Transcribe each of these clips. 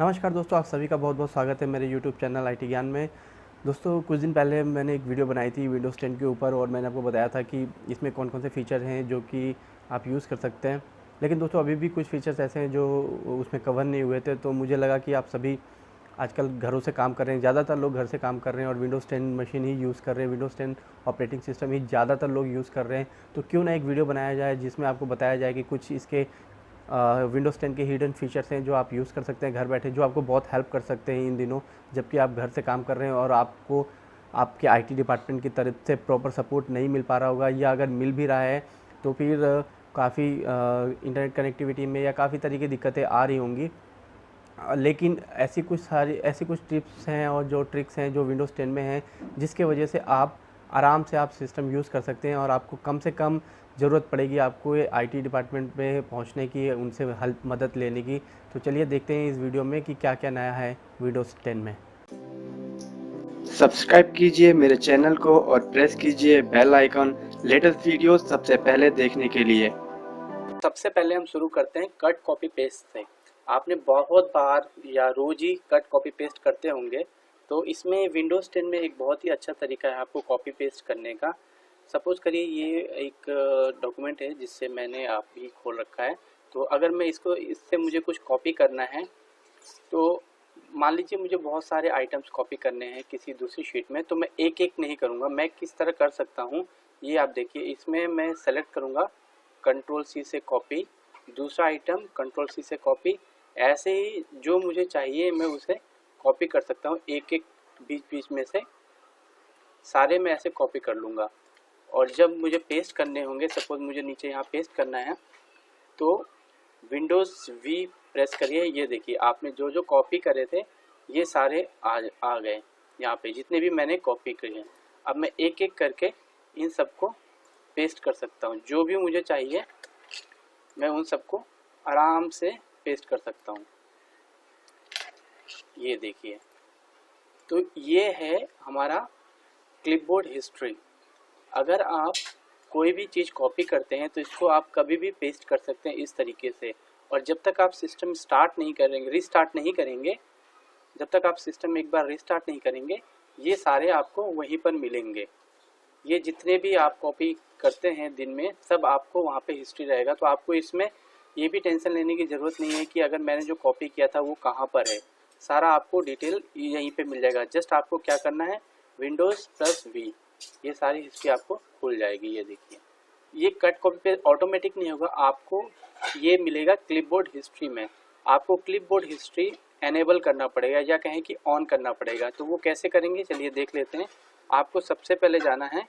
नमस्कार दोस्तों, आप सभी का बहुत बहुत स्वागत है मेरे YouTube चैनल IT ज्ञान में। दोस्तों, कुछ दिन पहले मैंने एक वीडियो बनाई थी विंडोज़ 10 के ऊपर और मैंने आपको बताया था कि इसमें कौन कौन से फ़ीचर हैं जो कि आप यूज़ कर सकते हैं। लेकिन दोस्तों, अभी भी कुछ फ़ीचर्स ऐसे हैं जो उसमें कवर नहीं हुए थे, तो मुझे लगा कि आप सभी आजकल घरों से काम कर रहे हैं, ज़्यादातर लोग घर से काम कर रहे हैं और विंडोज़ 10 मशीन ही यूज़ कर रहे हैं, विंडोज़ 10 ऑपरेटिंग सिस्टम ही ज़्यादातर लोग यूज़ कर रहे हैं। तो क्यों ना एक वीडियो बनाया जाए जिसमें आपको बताया जाए कि कुछ इसके विंडोज़ 10 के हिडन फीचर्स हैं जो आप यूज़ कर सकते हैं घर बैठे, जो आपको बहुत हेल्प कर सकते हैं इन दिनों जबकि आप घर से काम कर रहे हैं और आपको आपके आईटी डिपार्टमेंट की तरफ से प्रॉपर सपोर्ट नहीं मिल पा रहा होगा, या अगर मिल भी रहा है तो फिर काफ़ी इंटरनेट कनेक्टिविटी में या काफ़ी तरह की दिक्कतें आ रही होंगी। लेकिन ऐसी कुछ टिप्स हैं और जो ट्रिक्स हैं जो विंडोज़ 10 में हैं, जिसके वजह से आप आराम से आप सिस्टम यूज़ कर सकते हैं और आपको कम से कम ज़रूरत पड़ेगी आपको ये आईटी डिपार्टमेंट में पहुंचने की, उनसे हेल्प मदद लेने की। तो चलिए देखते हैं इस वीडियो में कि क्या क्या नया है विंडोज़ 10 में। सब्सक्राइब कीजिए मेरे चैनल को और प्रेस कीजिए बेल आइकन लेटेस्ट वीडियो सबसे पहले देखने के लिए। सबसे पहले हम शुरू करते हैं कट कॉपी पेस्ट से। आपने बहुत बार या रोज ही कट कॉपी पेस्ट करते होंगे, तो इसमें विंडोज़ 10 में एक बहुत ही अच्छा तरीका है आपको कॉपी पेस्ट करने का। सपोज़ करिए ये एक डॉक्यूमेंट है जिससे मैंने आप भी खोल रखा है, तो अगर मैं इससे मुझे कुछ कॉपी करना है, तो मान लीजिए मुझे बहुत सारे आइटम्स कॉपी करने हैं किसी दूसरी शीट में, तो मैं एक एक नहीं करूँगा। मैं किस तरह कर सकता हूँ ये आप देखिए। इसमें मैं सेलेक्ट करूँगा कंट्रोल सी से कॉपी, दूसरा आइटम कंट्रोल सी से कॉपी, ऐसे ही जो मुझे चाहिए मैं उसे कॉपी कर सकता हूँ। एक एक बीच बीच में से सारे मैं ऐसे कॉपी कर लूँगा। और जब मुझे पेस्ट करने होंगे, सपोज मुझे नीचे यहाँ पेस्ट करना है, तो विंडोज़ वी प्रेस करिए। ये देखिए आपने जो जो कॉपी करे थे ये सारे आ गए यहाँ पे, जितने भी मैंने कॉपी किए हैं। अब मैं एक एक करके इन सबको पेस्ट कर सकता हूँ। जो भी मुझे चाहिए मैं उन सबको आराम से पेस्ट कर सकता हूँ। ये देखिए, तो ये है हमारा क्लिपबोर्ड हिस्ट्री। अगर आप कोई भी चीज़ कॉपी करते हैं तो इसको आप कभी भी पेस्ट कर सकते हैं इस तरीके से। और जब तक आप सिस्टम स्टार्ट नहीं करेंगे, रीस्टार्ट नहीं करेंगे, जब तक आप सिस्टम एक बार रीस्टार्ट नहीं करेंगे, ये सारे आपको वहीं पर मिलेंगे। ये जितने भी आप कॉपी करते हैं दिन में, सब आपको वहाँ पे हिस्ट्री रहेगा। तो आपको इसमें ये भी टेंशन लेने की ज़रूरत नहीं है कि अगर मैंने जो कॉपी किया था वो कहाँ पर है। सारा आपको डिटेल यहीं पे मिल जाएगा। जस्ट आपको क्या करना है, विंडोज़ प्लस वी, ये सारी हिस्ट्री आपको खुल जाएगी। ये देखिए, ये कट कॉपी पे ऑटोमेटिक नहीं होगा, आपको ये मिलेगा क्लिपबोर्ड हिस्ट्री में। आपको क्लिपबोर्ड हिस्ट्री एनेबल करना पड़ेगा, या कहें कि ऑन करना पड़ेगा। तो वो कैसे करेंगे, चलिए देख लेते हैं। आपको सबसे पहले जाना है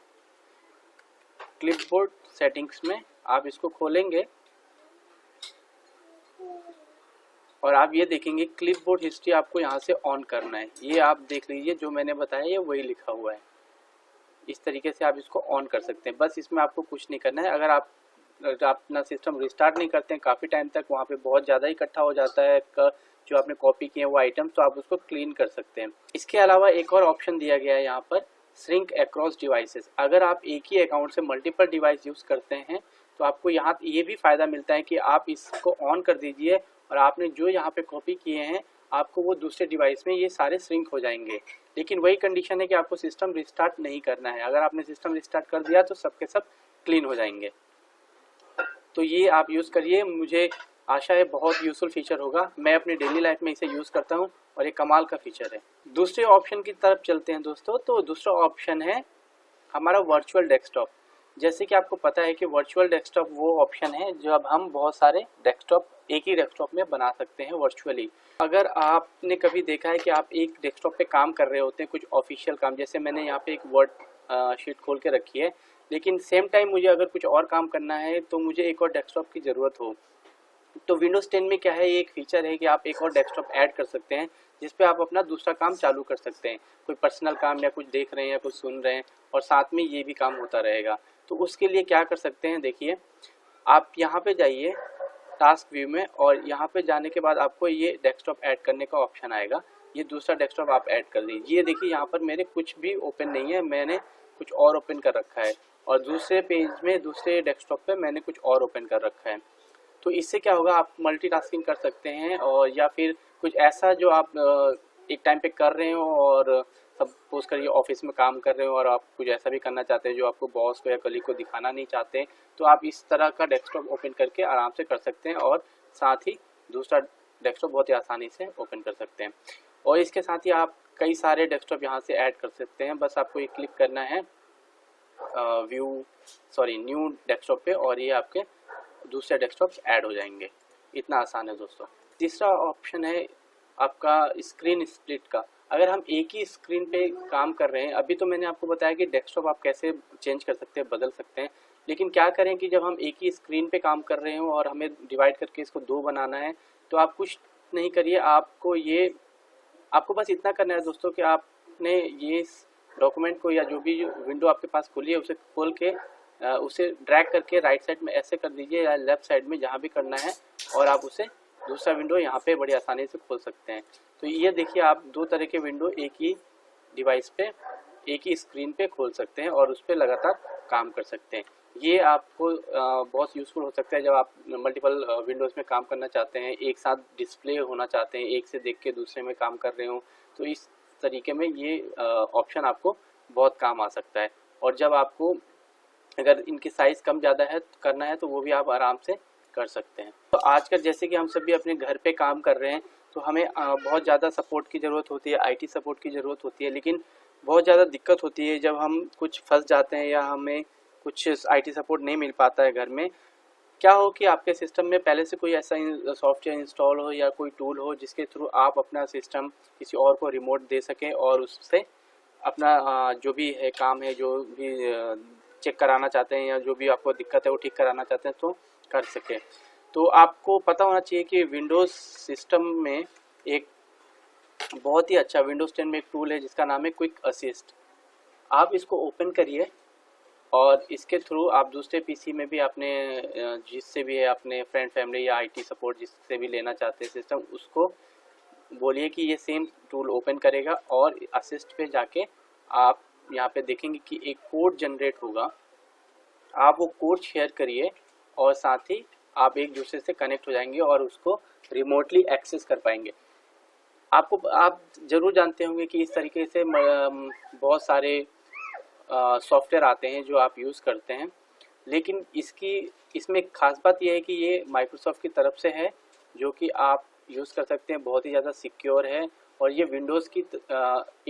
क्लिपबोर्ड सेटिंग्स में, आप इसको खोलेंगे और आप ये देखेंगे क्लिपबोर्ड हिस्ट्री आपको यहाँ से ऑन करना है। ये आप देख लीजिए, जो मैंने बताया ये वही लिखा हुआ है। इस तरीके से आप इसको ऑन कर सकते हैं। बस इसमें आपको कुछ नहीं करना है। अगर आप अपना सिस्टम रिस्टार्ट नहीं करते हैं काफ़ी टाइम तक, वहाँ पे बहुत ज़्यादा इकट्ठा हो जाता है जो आपने कॉपी किए हैं वो आइटम, तो आप उसको क्लीन कर सकते हैं। इसके अलावा एक और ऑप्शन दिया गया है यहाँ पर, श्रिंक अक्रॉस डिवाइसेस। अगर आप एक ही अकाउंट से मल्टीपल डिवाइस यूज़ करते हैं तो आपको यहाँ ये भी फ़ायदा मिलता है कि आप इसको ऑन कर दीजिए और आपने जो यहाँ पे कॉपी किए हैं आपको वो दूसरे डिवाइस में ये सारे श्रिंक हो जाएंगे। लेकिन वही कंडीशन है कि आपको सिस्टम रिस्टार्ट नहीं करना है। अगर आपने सिस्टम रिस्टार्ट कर दिया तो सबके सब क्लीन हो जाएंगे। तो ये आप यूज़ करिए, मुझे आशा है बहुत यूज़फुल फीचर होगा। मैं अपनी डेली लाइफ में इसे यूज़ करता हूँ और ये कमाल का फीचर है। दूसरे ऑप्शन की तरफ चलते हैं दोस्तों। तो दूसरा ऑप्शन है हमारा वर्चुअल डेस्कटॉप। जैसे कि आपको पता है कि वर्चुअल डेस्कटॉप वो ऑप्शन है जब हम बहुत सारे डेस्कटॉप एक ही डेस्कटॉप में बना सकते हैं वर्चुअली। अगर आपने कभी देखा है कि आप एक डेस्कटॉप पे काम कर रहे होते हैं कुछ ऑफिशियल काम, जैसे मैंने यहाँ पे एक वर्ड शीट खोल के रखी है, लेकिन सेम टाइम मुझे अगर कुछ और काम करना है तो मुझे एक और डेस्कटॉप की ज़रूरत हो, तो विंडोज़ 10 में क्या है, ये एक फीचर है कि आप एक और डेस्कटॉप ऐड कर सकते हैं जिस पे आप अपना दूसरा काम चालू कर सकते हैं। कोई पर्सनल काम या कुछ देख रहे हैं या कुछ सुन रहे हैं और साथ में ये भी काम होता रहेगा। तो उसके लिए क्या कर सकते हैं, देखिए आप यहाँ पे जाइए टास्क व्यू में, और यहाँ पे जाने के बाद आपको ये डेस्कटॉप ऐड करने का ऑप्शन आएगा। ये दूसरा डेस्कटॉप आप ऐड कर दीजिए। ये देखिए यहाँ पर मेरे कुछ भी ओपन नहीं है, मैंने कुछ और ओपन कर रखा है, और दूसरे पेज में दूसरे डेस्कटॉप पे मैंने कुछ और ओपन कर रखा है। तो इससे क्या होगा, आप मल्टीटास्किंग कर सकते हैं और या फिर कुछ ऐसा जो आप एक टाइम पे कर रहे हो और सपोज करिए ऑफिस में काम कर रहे हो और आप कुछ ऐसा भी करना चाहते हैं जो आपको बॉस को या कलीग को दिखाना नहीं चाहते, तो आप इस तरह का डेस्कटॉप ओपन करके आराम से कर सकते हैं और साथ ही दूसरा डेस्कटॉप बहुत ही आसानी से ओपन कर सकते हैं। और इसके साथ ही आप कई सारे डेस्कटॉप यहाँ से ऐड कर सकते हैं। बस आपको ये क्लिक करना है न्यू डेस्कटॉप पे और ये आपके दूसरे डेस्कटॉप्स ऐड हो जाएंगे। इतना आसान है दोस्तों। तीसरा ऑप्शन है आपका स्क्रीन स्प्लिट का। अगर हम एक ही स्क्रीन पे काम कर रहे हैं, अभी तो मैंने आपको बताया कि डेस्कटॉप आप कैसे चेंज कर सकते हैं, बदल सकते हैं, लेकिन क्या करें कि जब हम एक ही स्क्रीन पे काम कर रहे हो और हमें डिवाइड करके इसको 2 बनाना है, तो आप कुछ नहीं करिए, आपको बस इतना करना है दोस्तों कि आपने ये डॉक्यूमेंट को या जो भी विंडो आपके पास खुली है उसे खोल के उसे ड्रैग करके राइट साइड में ऐसे कर दीजिए या लेफ्ट साइड में जहाँ भी करना है, और आप उसे दूसरा विंडो यहाँ पे बड़ी आसानी से खोल सकते हैं। तो ये देखिए, आप 2 तरह के विंडो एक ही डिवाइस पे एक ही स्क्रीन पे खोल सकते हैं और उस पर लगातार काम कर सकते हैं। ये आपको बहुत यूज़फुल हो सकता है जब आप मल्टीपल विंडोज़ में काम करना चाहते हैं, एक साथ डिस्प्ले होना चाहते हैं, एक से देख के दूसरे में काम कर रहे हो, तो इस तरीके में ये ऑप्शन आपको बहुत काम आ सकता है। और जब आपको अगर इनकी साइज़ कम ज़्यादा है करना है तो वो भी आप आराम से कर सकते हैं। तो आजकल जैसे कि हम सभी अपने घर पे काम कर रहे हैं, तो हमें बहुत ज़्यादा सपोर्ट की ज़रूरत होती है, आईटी सपोर्ट की ज़रूरत होती है, लेकिन बहुत ज़्यादा दिक्कत होती है जब हम कुछ फंस जाते हैं या हमें कुछ आईटी सपोर्ट नहीं मिल पाता है घर में। क्या हो कि आपके सिस्टम में पहले से कोई ऐसा सॉफ्टवेयर इंस्टॉल हो या कोई टूल हो जिसके थ्रू आप अपना सिस्टम किसी और को रिमोट दे सकें और उससे अपना जो भी है काम है, जो भी चेक कराना चाहते हैं या जो भी आपको दिक्कत है वो ठीक कराना चाहते हैं तो कर सकें। तो आपको पता होना चाहिए कि विंडोज़ सिस्टम में एक बहुत ही अच्छा विंडोज़ 10 में एक टूल है जिसका नाम है क्विक असिस्ट। आप इसको ओपन करिए और इसके थ्रू आप दूसरे पीसी में भी अपने जिससे भी है अपने फ्रेंड फैमिली या आईटी सपोर्ट जिससे भी लेना चाहते हैं सिस्टम, उसको बोलिए कि ये सेम टूल ओपन करेगा और असिस्ट पे जाके आप यहाँ पे देखेंगे कि एक कोड जनरेट होगा। आप वो कोड शेयर करिए और साथ ही आप एक दूसरे से कनेक्ट हो जाएंगे और उसको रिमोटली एक्सेस कर पाएंगे। आप ज़रूर जानते होंगे कि इस तरीके से बहुत सारे सॉफ्टवेयर आते हैं जो आप यूज़ करते हैं, लेकिन इसमें ख़ास बात यह है कि ये माइक्रोसॉफ्ट की तरफ से है जो कि आप यूज़ कर सकते हैं, बहुत ही ज़्यादा सिक्योर है और ये विंडोज़ की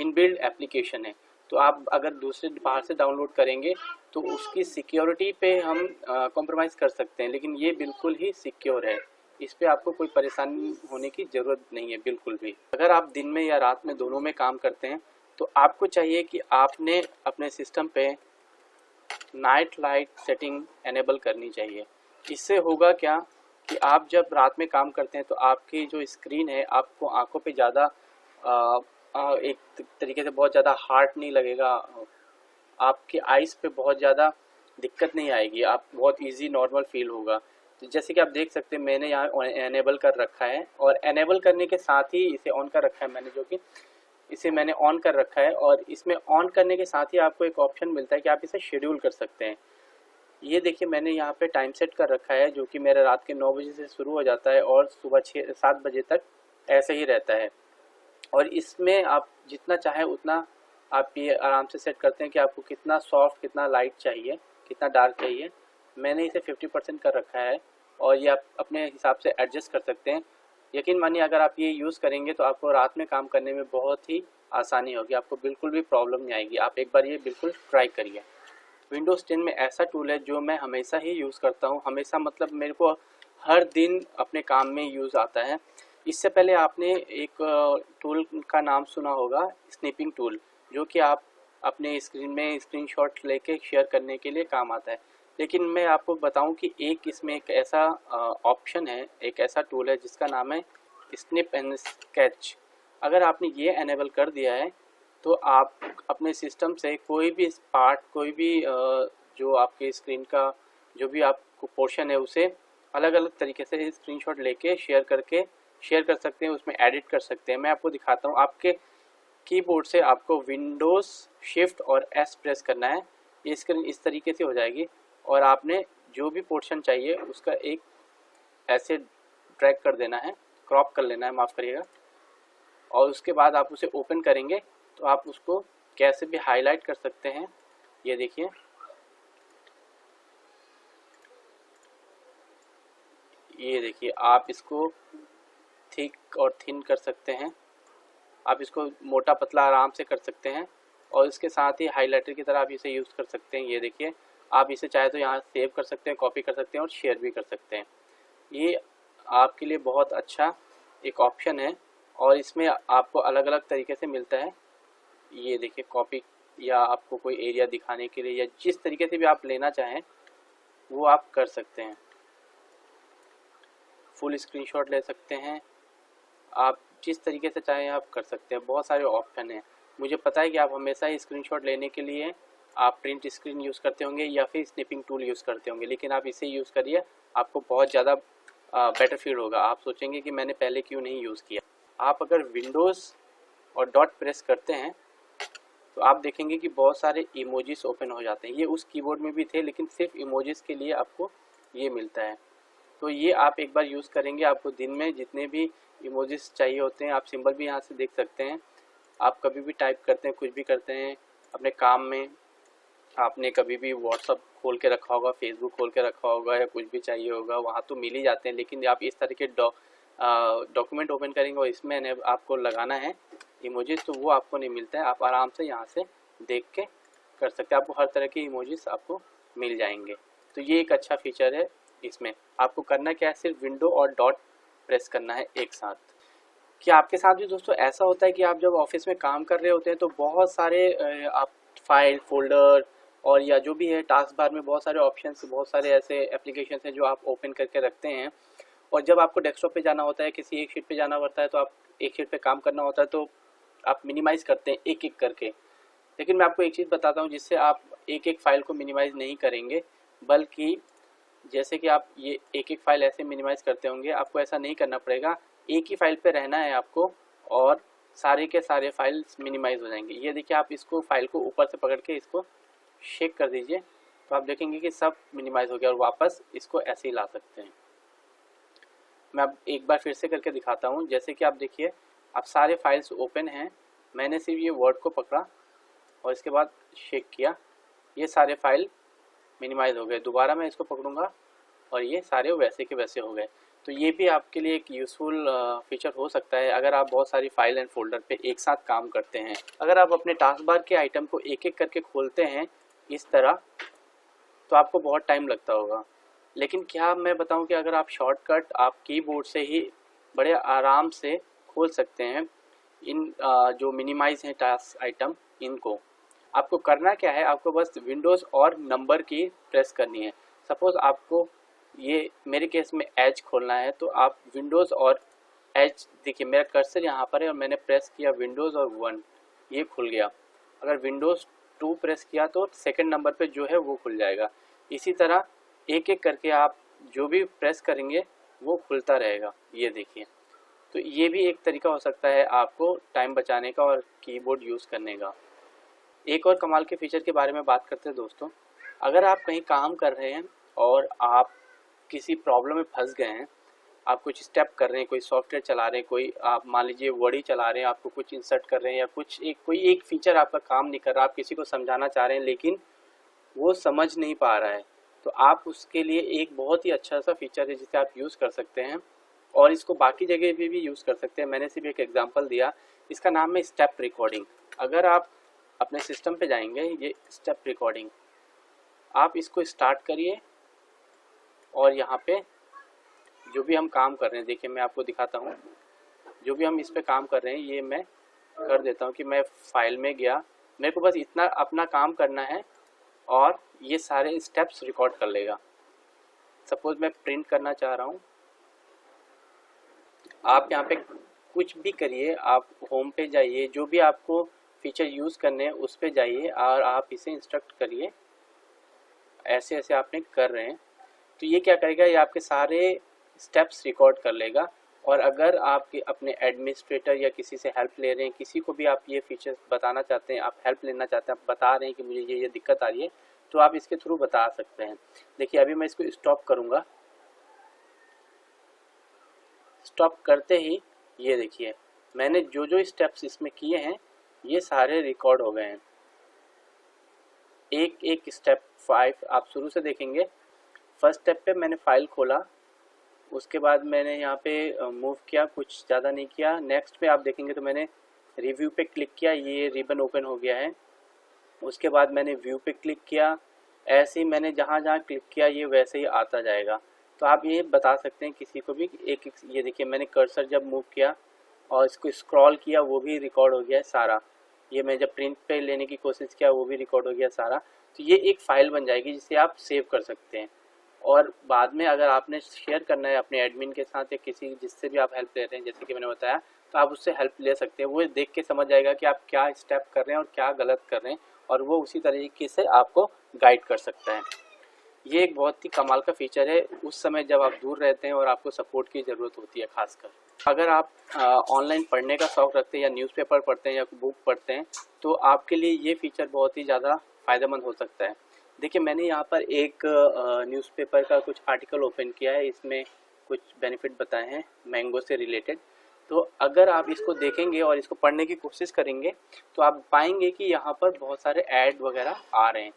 इनबिल्ट एप्लीकेशन है। तो आप अगर दूसरे बाहर से डाउनलोड करेंगे तो उसकी सिक्योरिटी पे हम कॉम्प्रोमाइज़ कर सकते हैं, लेकिन ये बिल्कुल ही सिक्योर है, इस पे आपको कोई परेशानी होने की ज़रूरत नहीं है बिल्कुल भी। अगर आप दिन में या रात में दोनों में काम करते हैं तो आपको चाहिए कि आपने अपने सिस्टम पे नाइट लाइट सेटिंग एनेबल करनी चाहिए। इससे होगा क्या कि आप जब रात में काम करते हैं तो आपकी जो स्क्रीन है आपको आंखों पे ज़्यादा एक तरीके से बहुत ज़्यादा हार्ड नहीं लगेगा, आपके आइज़ पे बहुत ज़्यादा दिक्कत नहीं आएगी, आप बहुत इजी नॉर्मल फील होगा। तो जैसे कि आप देख सकते हैं मैंने यहाँ एनेबल कर रखा है और एनेबल करने के साथ ही इसे ऑन कर रखा है मैंने, जो कि इसे मैंने ऑन कर रखा है और इसमें ऑन करने के साथ ही आपको एक ऑप्शन मिलता है कि आप इसे शेड्यूल कर सकते हैं। ये देखिए मैंने यहाँ पे टाइम सेट कर रखा है जो कि मेरा रात के 9 बजे से शुरू हो जाता है और सुबह 7 बजे तक ऐसे ही रहता है। और इसमें आप जितना चाहे उतना आप ये आराम से सेट करते हैं कि आपको कितना सॉफ्ट, कितना लाइट चाहिए, कितना डार्क चाहिए। मैंने इसे 50% कर रखा है और ये आप अपने हिसाब से एडजस्ट कर सकते हैं। यकीन मानिए अगर आप ये यूज़ करेंगे तो आपको रात में काम करने में बहुत ही आसानी होगी, आपको बिल्कुल भी प्रॉब्लम नहीं आएगी। आप एक बार ये बिल्कुल ट्राई करिए। विंडोज़ 10 में ऐसा टूल है जो मैं हमेशा ही यूज़ करता हूँ, हमेशा मतलब मेरे को हर दिन अपने काम में यूज़ आता है। इससे पहले आपने एक टूल का नाम सुना होगा, स्नैपिंग टूल, जो कि आप अपने स्क्रीन में स्क्रीनशॉट लेके शेयर करने के लिए काम आता है। लेकिन मैं आपको बताऊं कि इसमें एक ऐसा ऑप्शन है, एक ऐसा टूल है जिसका नाम है स्निप एंड स्केच। अगर आपने ये एनेबल कर दिया है तो आप अपने सिस्टम से कोई भी पार्ट, कोई भी जो आपके स्क्रीन का जो भी आपको पोर्शन है उसे अलग अलग तरीके से स्क्रीनशॉट लेके शेयर कर सकते हैं, उसमें एडिट कर सकते हैं। मैं आपको दिखाता हूँ। आपके कीबोर्ड से आपको विंडोज़ शिफ्ट और एस प्रेस करना है, ये स्क्रीन इस तरीके से हो जाएगी और आपने जो भी पोर्शन चाहिए उसका एक ऐसे ड्रैग कर देना है, क्रॉप कर लेना है, माफ़ करिएगा, और उसके बाद आप उसे ओपन करेंगे तो आप उसको कैसे भी हाईलाइट कर सकते हैं। ये देखिए, ये देखिए, आप इसको थिक और थिन कर सकते हैं, आप इसको मोटा पतला आराम से कर सकते हैं, और इसके साथ ही हाइलाइटर की तरह आप इसे यूज़ कर सकते हैं। ये देखिए, आप इसे चाहे तो यहाँ सेव कर सकते हैं, कॉपी कर सकते हैं और शेयर भी कर सकते हैं। ये आपके लिए बहुत अच्छा एक ऑप्शन है, और इसमें आपको अलग अलग तरीके से मिलता है। ये देखिए, कॉपी या आपको कोई एरिया दिखाने के लिए या जिस तरीके से भी आप लेना चाहें वो आप कर सकते हैं। फुल स्क्रीनशॉट ले सकते हैं, आप जिस तरीके से चाहें आप कर सकते हैं। बहुत सारे ऑप्शन हैं। मुझे पता है कि आप हमेशा ही स्क्रीनशॉट लेने के लिए आप प्रिंट स्क्रीन यूज़ करते होंगे या फिर स्निपिंग टूल यूज़ करते होंगे, लेकिन आप इसे यूज़ करिए, आपको बहुत ज़्यादा बेटर फील होगा। आप सोचेंगे कि मैंने पहले क्यों नहीं यूज़ किया। आप अगर विंडोज़ और डॉट प्रेस करते हैं तो आप देखेंगे कि बहुत सारे इमोजीज ओपन हो जाते हैं। ये उस कीबोर्ड में भी थे, लेकिन सिर्फ इमोजीज के लिए आपको ये मिलता है। तो ये आप एक बार यूज़ करेंगे, आपको दिन में जितने भी इमोजीज चाहिए होते हैं, आप सिंबल भी यहाँ से देख सकते हैं। आप कभी भी टाइप करते हैं, कुछ भी करते हैं अपने काम में, आपने कभी भी व्हाट्सअप खोल के रखा होगा, फेसबुक खोल के रखा होगा या कुछ भी चाहिए होगा, वहाँ तो मिल ही जाते हैं। लेकिन आप इस तरह के डॉक्यूमेंट ओपन करेंगे और इसमें आपको लगाना है इमोजीज, तो वो आपको नहीं मिलता है। आप आराम से यहाँ से देख के कर सकते हैं, आपको हर तरह के इमोजीज आपको मिल जाएंगे। तो ये एक अच्छा फीचर है। इसमें आपको करना क्या है, सिर्फ विंडो और डॉट प्रेस करना है एक साथ। क्या आपके साथ भी दोस्तों ऐसा होता है कि आप जब ऑफिस में काम कर रहे होते हैं तो बहुत सारे आप फाइल, फोल्डर और या जो भी है टास्क बार में बहुत सारे ऑप्शंस, बहुत सारे ऐसे एप्लीकेशन हैं जो आप ओपन करके रखते हैं, और जब आपको डेस्कटॉप पे जाना होता है, किसी एक शीट पे जाना पड़ता है, तो आप एक शीट पे काम करना होता है तो आप मिनिमाइज़ करते हैं एक एक करके। लेकिन मैं आपको एक चीज़ बताता हूँ जिससे आप एक एक फ़ाइल को मिनिमाइज़ नहीं करेंगे, बल्कि जैसे कि आप ये एक एक फ़ाइल ऐसे मिनिमाइज़ करते होंगे, आपको ऐसा नहीं करना पड़ेगा। एक ही फ़ाइल पे रहना है आपको और सारे के सारे फाइल्स मिनिमाइज़ हो जाएंगे। ये देखिए, आप इसको फाइल को ऊपर से पकड़ के इसको शेक कर दीजिए तो आप देखेंगे कि सब मिनिमाइज़ हो गया, और वापस इसको ऐसे ही ला सकते हैं। मैं अब एक बार फिर से करके दिखाता हूँ। जैसे कि आप देखिए, अब सारे फाइल्स ओपन हैं, मैंने सिर्फ ये वर्ड को पकड़ा और इसके बाद शेक किया, ये सारे फाइल मिनिमाइज़ हो गए। दोबारा मैं इसको पकड़ूंगा और ये सारे वैसे के वैसे हो गए। तो ये भी आपके लिए एक यूज़फुल फीचर हो सकता है अगर आप बहुत सारी फाइल एंड फोल्डर पे एक साथ काम करते हैं। अगर आप अपने टास्क बार के आइटम को एक एक करके खोलते हैं इस तरह, तो आपको बहुत टाइम लगता होगा। लेकिन क्या मैं बताऊं कि अगर आप शॉर्टकट आप कीबोर्ड से ही बड़े आराम से खोल सकते हैं इन जो मिनिमाइज हैं टास्क आइटम, इनको आपको करना क्या है, आपको बस विंडोज़ और नंबर की प्रेस करनी है। सपोज़ आपको ये मेरे केस में एज खोलना है, तो आप विंडोज़ और एज, देखिए मेरा कर्सर यहाँ पर है और मैंने प्रेस किया विंडोज़ और 1, ये खुल गया। अगर विंडोज़ 2 प्रेस किया तो सेकंड नंबर पे जो है वो खुल जाएगा। इसी तरह एक एक करके आप जो भी प्रेस करेंगे वो खुलता रहेगा। ये देखिए, तो ये भी एक तरीका हो सकता है आपको टाइम बचाने का और कीबोर्ड यूज़ करने का। एक और कमाल के फीचर के बारे में बात करते हैं दोस्तों। अगर आप कहीं काम कर रहे हैं और आप किसी प्रॉब्लम में फंस गए हैं, आप कुछ स्टेप कर रहे हैं, कोई सॉफ्टवेयर चला रहे हैं, कोई आप मान लीजिए वर्ड ही चला रहे हैं, आपको कुछ इंसर्ट कर रहे हैं या कुछ कोई एक फीचर आपका काम नहीं कर रहा, आप किसी को समझाना चाह रहे हैं लेकिन वो समझ नहीं पा रहा है, तो आप उसके लिए एक बहुत ही अच्छा सा फीचर है जिसे आप यूज़ कर सकते हैं और इसको बाकी जगह पे भी यूज़ कर सकते हैं। मैंने सिर्फ एक एग्जांपल दिया, इसका नाम है स्टेप रिकॉर्डिंग। अगर आप अपने सिस्टम पे जाएंगे, ये स्टेप रिकॉर्डिंग, आप इसको स्टार्ट करिए और यहाँ पे जो भी हम काम कर रहे हैं, देखिए मैं आपको दिखाता हूँ, जो भी हम इस पे काम कर रहे हैं ये मैं कर देता हूँ कि मैं फाइल में गया, मेरे को बस इतना अपना काम करना है और ये सारे स्टेप्स रिकॉर्ड कर लेगा। सपोज मैं प्रिंट करना चाह रहा हूँ, आप यहाँ पे कुछ भी करिए, आप होम पे जाइए, जो भी आपको फीचर यूज़ करने हैं उस पे जाइए और आप इसे इंस्ट्रक्ट करिए, ऐसे ऐसे आपने कर रहे हैं तो ये क्या करेगा, ये आपके सारे स्टेप्स रिकॉर्ड कर लेगा। और अगर आप अपने एडमिनिस्ट्रेटर या किसी से हेल्प ले रहे हैं, किसी को भी आप ये फीचर्स बताना चाहते हैं, आप हेल्प लेना चाहते हैं, आप बता रहे हैं कि मुझे ये दिक्कत आ रही है, तो आप इसके थ्रू बता सकते हैं। देखिए अभी मैं इसको स्टॉप करूँगा, स्टॉप करते ही ये देखिए मैंने जो जो स्टेप्स इसमें किए हैं ये सारे रिकॉर्ड हो गए हैं। एक एक स्टेप 5 आप शुरू से देखेंगे। फर्स्ट स्टेप पे मैंने फाइल खोला, उसके बाद मैंने यहाँ पे मूव किया, कुछ ज़्यादा नहीं किया। नेक्स्ट पे आप देखेंगे तो मैंने रिव्यू पे क्लिक किया, ये रिबन ओपन हो गया है। उसके बाद मैंने व्यू पे क्लिक किया, ऐसे ही मैंने जहाँ जहाँ क्लिक किया ये वैसे ही आता जाएगा। तो आप ये बता सकते हैं किसी को भी एक एक, ये देखिए मैंने कर्सर जब मूव किया और इसको स्क्रॉल किया वो भी रिकॉर्ड हो गया है सारा। ये मैं जब प्रिंट पे लेने की कोशिश किया वो भी रिकॉर्ड हो गया सारा। तो ये एक फ़ाइल बन जाएगी जिसे आप सेव कर सकते हैं, और बाद में अगर आपने शेयर करना है अपने एडमिन के साथ या किसी जिससे भी आप हेल्प ले रहे हैं, जैसे कि मैंने बताया, तो आप उससे हेल्प ले सकते हैं। वो देख के समझ जाएगा कि आप क्या स्टेप कर रहे हैं और क्या गलत कर रहे हैं, और वो उसी तरीके से आपको गाइड कर सकता है। ये एक बहुत ही कमाल का फीचर है उस समय जब आप दूर रहते हैं और आपको सपोर्ट की ज़रूरत होती है। खासकर अगर आप ऑनलाइन पढ़ने का शौक़ रखते हैं या न्यूज़पेपर पढ़ते हैं या बुक पढ़ते हैं, तो आपके लिए ये फीचर बहुत ही ज़्यादा फ़ायदेमंद हो सकता है। देखिए मैंने यहाँ पर एक न्यूज़पेपर का कुछ आर्टिकल ओपन किया है, इसमें कुछ बेनिफिट बताए हैं मैंगो से रिलेटेड। तो अगर आप इसको देखेंगे और इसको पढ़ने की कोशिश करेंगे तो आप पाएंगे कि यहाँ पर बहुत सारे ऐड वगैरह आ रहे हैं।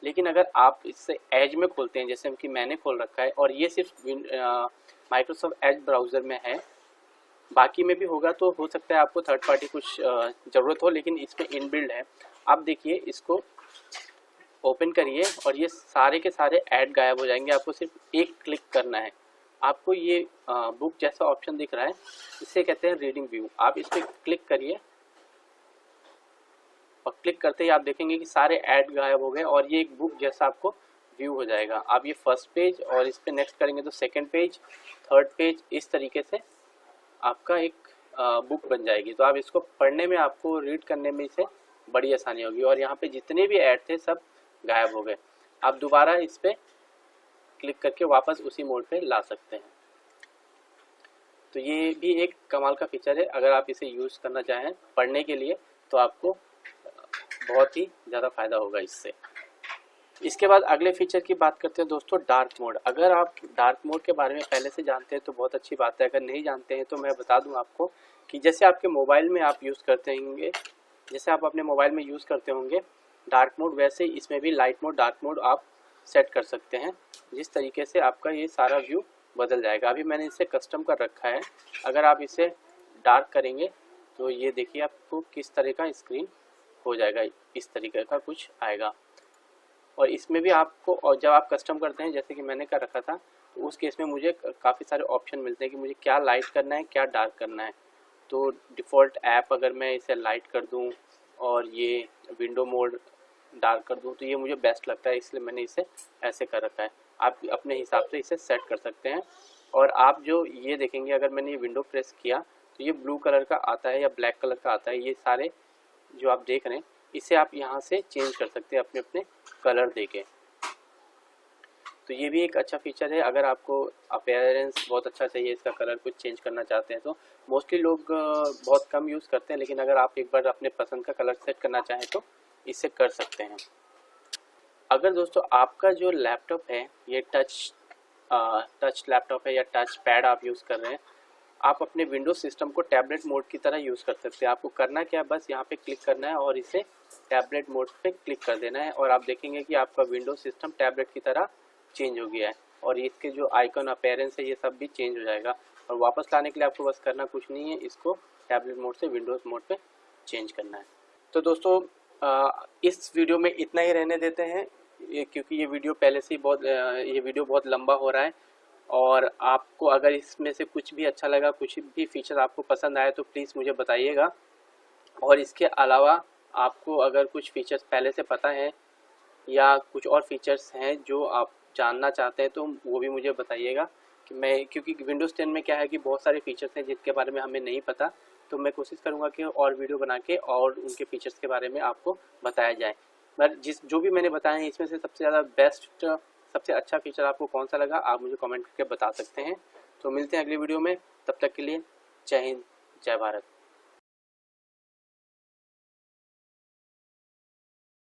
लेकिन अगर आप इससे एज में खोलते हैं, जैसे कि मैंने खोल रखा है, और ये सिर्फ माइक्रोसॉफ्ट एज ब्राउज़र में है, बाकी में भी होगा तो हो सकता है आपको थर्ड पार्टी कुछ ज़रूरत हो, लेकिन इसमें इनबिल्ड है। आप देखिए इसको ओपन करिए और ये सारे के सारे ऐड गायब हो जाएंगे। आपको सिर्फ एक क्लिक करना है। आपको ये बुक जैसा ऑप्शन दिख रहा है, इसे कहते हैं रीडिंग व्यू। आप इस पर क्लिक करिए और क्लिक करते ही आप देखेंगे कि सारे ऐड गायब हो गए और ये एक बुक जैसा आपको व्यू हो जाएगा। आप ये फर्स्ट पेज और इस पर नेक्स्ट करेंगे तो सेकंड पेज, थर्ड पेज, इस तरीके से आपका एक बुक बन जाएगी। तो आप इसको पढ़ने में, आपको रीड करने में इसे बड़ी आसानी होगी। और यहाँ पे जितने भी ऐड थे सब गायब हो गए। आप दोबारा इस पर क्लिक करके वापस उसी मोड पे ला सकते हैं। तो ये भी एक कमाल का फीचर है। अगर आप इसे यूज़ करना चाहें पढ़ने के लिए तो आपको बहुत ही ज़्यादा फ़ायदा होगा इससे। इसके बाद अगले फीचर की बात करते हैं दोस्तों, डार्क मोड। अगर आप डार्क मोड के बारे में पहले से जानते हैं तो बहुत अच्छी बात है। अगर नहीं जानते हैं तो मैं बता दूं आपको कि जैसे आपके मोबाइल में आप यूज़ करते होंगे, जैसे आप अपने मोबाइल में यूज़ करते होंगे डार्क मोड, वैसे ही इसमें भी लाइट मोड, डार्क मोड आप सेट कर सकते हैं। जिस तरीके से आपका ये सारा व्यू बदल जाएगा। अभी मैंने इसे कस्टम कर रखा है। अगर आप इसे डार्क करेंगे तो ये देखिए आपको किस तरह का स्क्रीन हो जाएगा, इस तरीके का कुछ आएगा। और इसमें भी आपको, और जब आप कस्टम करते हैं जैसे कि मैंने कर रखा था, तो उस केस में मुझे काफ़ी सारे ऑप्शन मिलते हैं कि मुझे क्या लाइट करना है, क्या डार्क करना है। तो डिफ़ॉल्ट ऐप अगर मैं इसे लाइट कर दूं और ये विंडो मोड डार्क कर दूं तो ये मुझे बेस्ट लगता है, इसलिए मैंने इसे ऐसे कर रखा है। आप अपने हिसाब से इसे सेट कर सकते हैं। और आप जो ये देखेंगे, अगर मैंने ये विंडो प्रेस किया तो ये ब्लू कलर का आता है या ब्लैक कलर का आता है। ये सारे जो आप देख रहे हैं इसे आप यहाँ से चेंज कर सकते हैं अपने अपने कलर देके। तो ये भी एक अच्छा फीचर है। अगर आपको अपीयरेंस बहुत अच्छा चाहिए, इसका कलर कुछ चेंज करना चाहते हैं, तो मोस्टली लोग बहुत कम यूज़ करते हैं, लेकिन अगर आप एक बार अपने पसंद का कलर सेट करना चाहें तो इसे कर सकते हैं। अगर दोस्तों आपका जो लैपटॉप है ये टच लैपटॉप है या टच पैड आप यूज़ कर रहे हैं, आप अपने विंडोज सिस्टम को टैबलेट मोड की तरह यूज़ कर सकते हैं। आपको करना क्या है, बस यहाँ पे क्लिक करना है और इसे टैबलेट मोड पे क्लिक कर देना है और आप देखेंगे कि आपका विंडोज सिस्टम टैबलेट की तरह चेंज हो गया है और इसके जो आइकन अपीयरेंस है ये सब भी चेंज हो जाएगा। और वापस लाने के लिए आपको बस करना कुछ नहीं है, इसको टैबलेट मोड से विंडोज़ मोड पे चेंज करना है। तो दोस्तों इस वीडियो में इतना ही रहने देते हैं, क्योंकि ये वीडियो पहले से ही बहुत लंबा हो रहा है। और आपको अगर इसमें से कुछ भी अच्छा लगा, कुछ भी फीचर आपको पसंद आए तो प्लीज़ मुझे बताइएगा। और इसके अलावा आपको अगर कुछ फीचर्स पहले से पता है या कुछ और फीचर्स हैं जो आप जानना चाहते हैं तो वो भी मुझे बताइएगा। क्योंकि विंडोज़ 10 में क्या है कि बहुत सारे फीचर्स हैं जिनके बारे में हमें नहीं पता, तो मैं कोशिश करूँगा कि और वीडियो बना के और उनके फीचर्स के बारे में आपको बताया जाए। जो भी मैंने बताया है इसमें से सबसे ज़्यादा बेस्ट, सबसे अच्छा फीचर आपको कौन सा लगा, आप मुझे कमेंट करके बता सकते हैं। तो मिलते हैं अगली वीडियो में, तब तक के लिए जय हिंद, जय भारत।